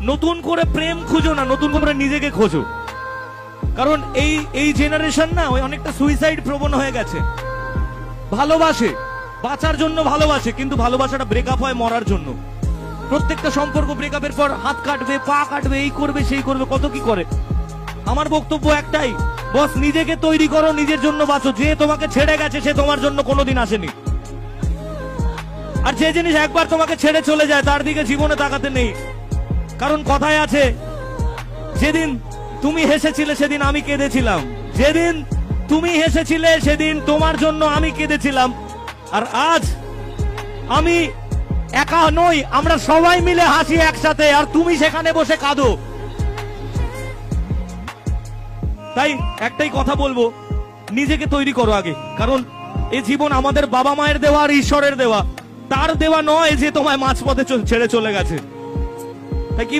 নতুন করে প্রেম খুঁজো না, নতুন করে নিজেকে খোঁজো। কারণ এই জেনারেশন না ওই অনেকটা সুইসাইড প্রবণ হয়ে গেছে। ভালোবাসে, বাঁচার জন্য ভালোবাসে, কিন্তু ভালোবাসাটা ব্রেকআপ হয় মরার জন্য। প্রত্যেকটা সম্পর্ক ব্রেকআপের পর হাত কাটবে, পা কাটবে, এই করবে সেই করবে, কত কি করে। আমার বক্তব্য একটাই, বস নিজেকে তৈরি করো, নিজের জন্য বাঁচো। যে তোমাকে ছেড়ে গেছে সে তোমার জন্য কোনোদিন আসেনি। আর যে জিনিস একবার তোমাকে ছেড়ে চলে যায় তার দিকে জীবনে তাকাতে নেই। কারণ কথায় আছে, যেদিন তুমি হেসেছিলে সেদিন আমি কেঁদেছিলাম, যেদিন তুমি হেসেছিলে সেদিন তোমার জন্য আমি কেঁদেছিলাম। আর আজ আমি একা নই, আমরা সবাই মিলে হাসি একসাথে, আর তুমি সেখানে বসে কাঁদো। তাই একটাই কথা বলবো, নিজেকে তৈরি করো আগে। কারণ এই জীবন আমাদের বাবা মায়ের দেওয়া আর ঈশ্বরের দেওয়া, তার দেওয়া নয় যে তোমায় মাঝপথে ছেড়ে চলে গেছে। তাই কি